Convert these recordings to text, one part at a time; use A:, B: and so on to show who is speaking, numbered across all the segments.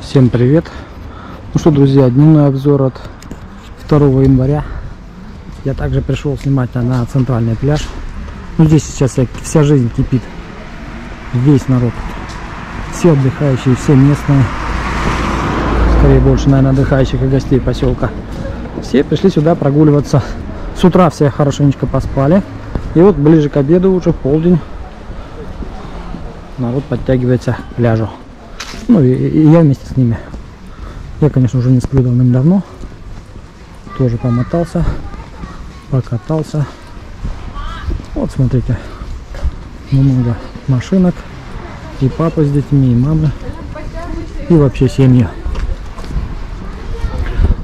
A: Всем привет! Ну что, друзья, дневной обзор от 2 января. Я также пришел снимать на центральный пляж. Ну, здесь сейчас вся жизнь кипит. Весь народ. Все отдыхающие, все местные. Скорее больше, наверное, отдыхающих и гостей поселка. Все пришли сюда прогуливаться. С утра все хорошенечко поспали. И вот ближе к обеду, уже в полдень, народ подтягивается к пляжу. Ну и я вместе с ними. Я, конечно, уже не сплю давным-давно. Тоже помотался, покатался. Вот смотрите, много машинок. И папа с детьми, и мама. И вообще семья.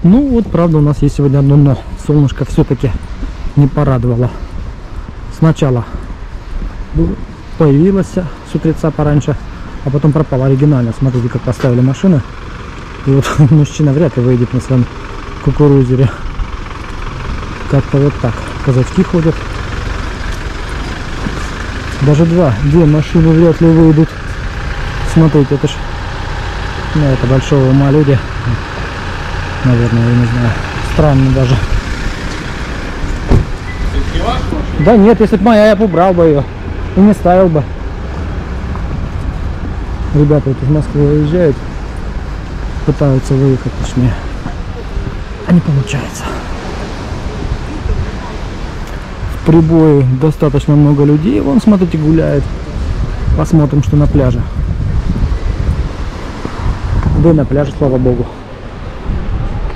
A: Ну вот, правда, у нас есть сегодня одно но. Солнышко все-таки не порадовало. Сначала появилось с утреца пораньше, а потом пропало оригинально. Смотрите, как поставили машины. И вот мужчина вряд ли выйдет на своем кукурузере. Как-то вот так. Казачки ходят. Даже две машины вряд ли выйдут. Смотрите, это ж, ну, это большого ума люди. Наверное, я не знаю. Странно даже. Да нет, если бы моя, я бы убрал бы ее. И не ставил бы. Ребята вот из Москвы уезжают. Пытаются выехать, точнее. А не получается. В прибое достаточно много людей. Вон, смотрите, гуляет. Посмотрим, что на пляже. Да и на пляже, слава богу,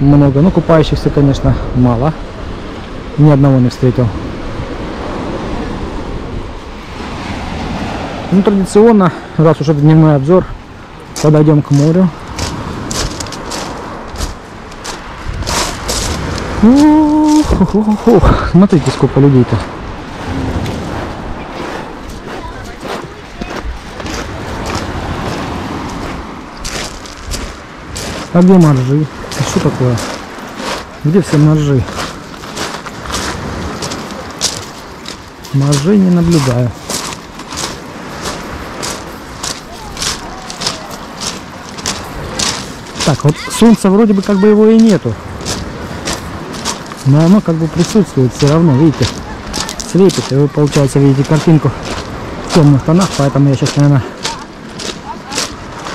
A: много. Ну, купающихся, конечно, мало. Ни одного не встретил. Ну, традиционно, раз уже дневной обзор, подойдем к морю. Смотрите, сколько людей-то. А где моржи? Что такое? Где все моржи? Моржей не наблюдаю. Так, вот солнца вроде бы как бы его и нету. Но оно как бы присутствует все равно, видите, светит. И вы, получается, видите картинку в темных тонах, поэтому я сейчас, наверное,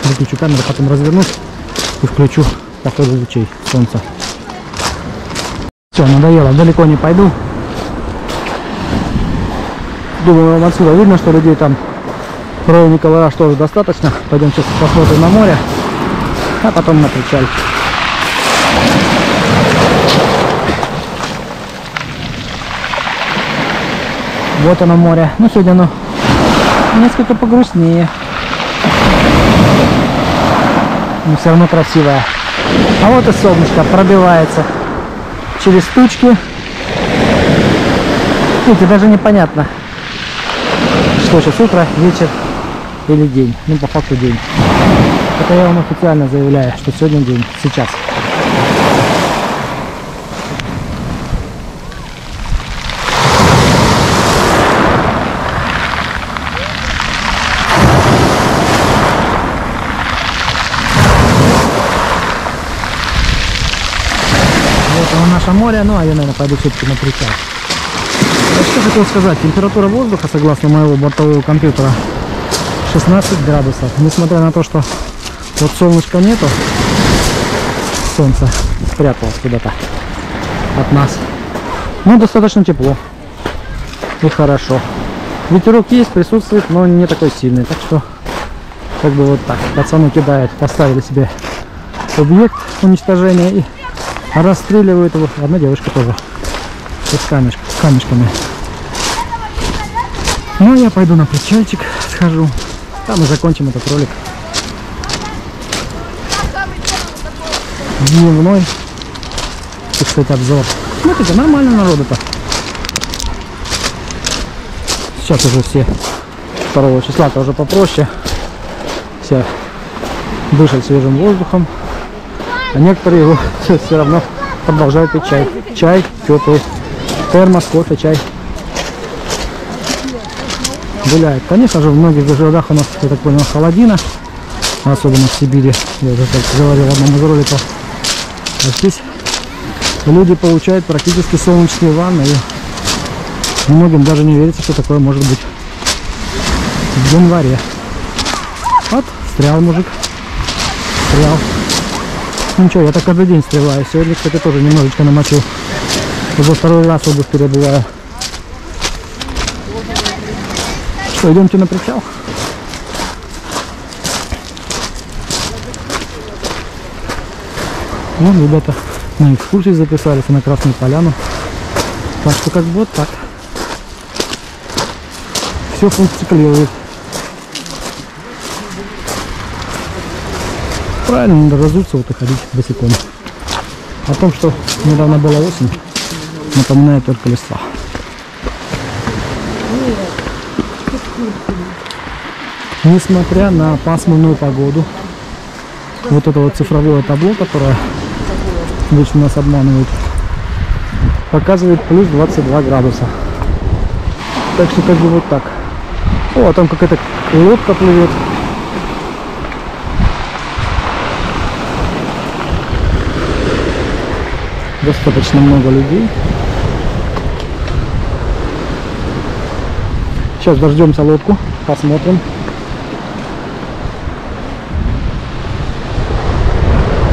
A: выключу камеру, потом развернусь и включу по ходу лучей солнца. Все, надоело, далеко не пойду. Думаю, вам отсюда видно, что людей там в районе Колораж тоже достаточно. Пойдем сейчас посмотрим на море, а потом на причале. Вот оно море. Ну, сегодня оно несколько погрустнее. Но все равно красивое. А вот и солнышко пробивается через тучки. Видите, даже непонятно, что сейчас, утро, вечер или день. Ну, по факту день. Это я вам официально заявляю, что сегодня день, сейчас. Наше море, ну а я, наверное, пойду все-таки на причал. Что хотел сказать, температура воздуха, согласно моего бортового компьютера, 16 градусов. Несмотря на то, что вот солнышка нету, солнце спряталось куда-то от нас, но достаточно тепло и хорошо. Ветерок есть, присутствует, но не такой сильный, так что как бы вот так. Пацаны кидают, поставили себе объект уничтожения и расстреливают его. Одна девушка тоже с камешками. Ну, я пойду на причальчик, схожу. Там и закончим этот ролик. Дневной, так сказать, обзор. Смотрите, нормально народу-то. Сейчас уже все 2 числа-то уже попроще. Все дышат свежим воздухом. А некоторые его все равно продолжают пить чай. Чай теплый. Термос, кофе, чай. Гуляет. Конечно же, в многих городах у нас, я так понял, холодина. особенно в Сибири. Я уже так говорил в одном из роликов. А здесь люди получают практически солнечные ванны, и многим даже не верится, что такое может быть в январе. Вот, встрял мужик. Встрял. Ну ничего, я так каждый день стреляю. Сегодня, кстати, тоже немножечко намочил. Уже второй раз обувь переобуваю. Что, идемте на причал? Вон ребята на экскурсии записались на Красную Поляну. Так что как бы вот так. Все функционирует. Правильно, надо разуться вот и ходить босиком. О том, что недавно была осень, напоминает только листва. Несмотря на пасмурную погоду, вот это вот цифровое табло, которое вечно нас обманывает, показывает плюс 22 градуса. Так что как бы вот так. О, а там какая-то лодка плывет. Достаточно много людей. Сейчас дождемся лодку, посмотрим.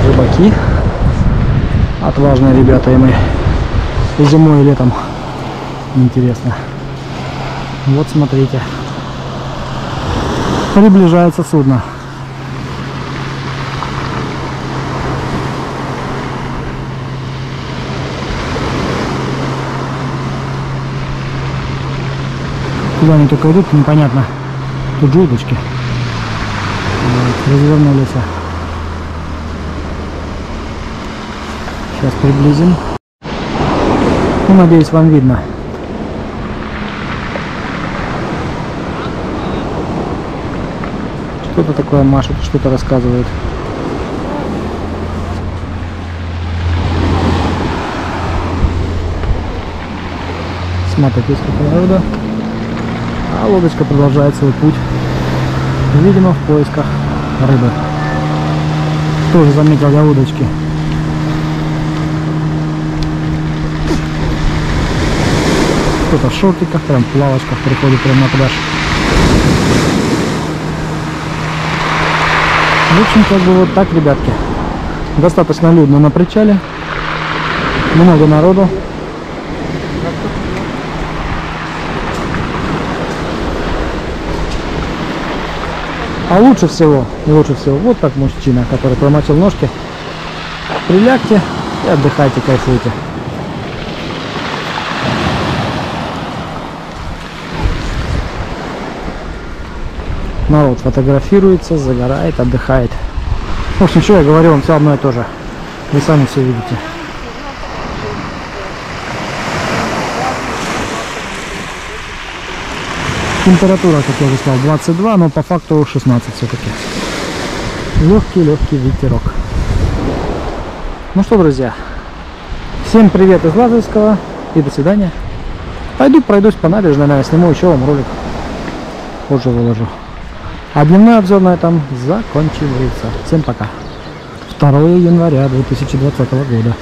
A: Рыбаки. Отважные ребята, и мы и зимой, и летом. Интересно. Вот смотрите. Приближается судно. Куда они только идут, непонятно. Тут же удочки. Вот, развернулись. Сейчас приблизим. Ну, надеюсь, вам видно. Что-то такое машет, что-то рассказывает. Смотрите, сколько народа. А лодочка продолжает свой путь. Видимо, в поисках рыбы. Тоже заметил я удочки. Кто-то в шортиках, прям в плавочках приходит прямо на пляж. В общем, как бы вот так, ребятки. Достаточно людно на причале. Много народу. А лучше всего, вот так мужчина, который промочил ножки. Прилягте и отдыхайте, кайфуйте. Народ фотографируется, загорает, отдыхает. В общем, что я говорю, вам все одно и то же. Вы сами все видите. Температура, как я уже сказал, 22, но по факту 16 все-таки. Легкий ветерок. Ну что, друзья, всем привет из Лазаревского и до свидания. Пойду пройдусь по набережной, наверное, сниму еще вам ролик. Позже выложу. А дневной обзор на этом закончивается. Всем пока. 2 января 2020 года.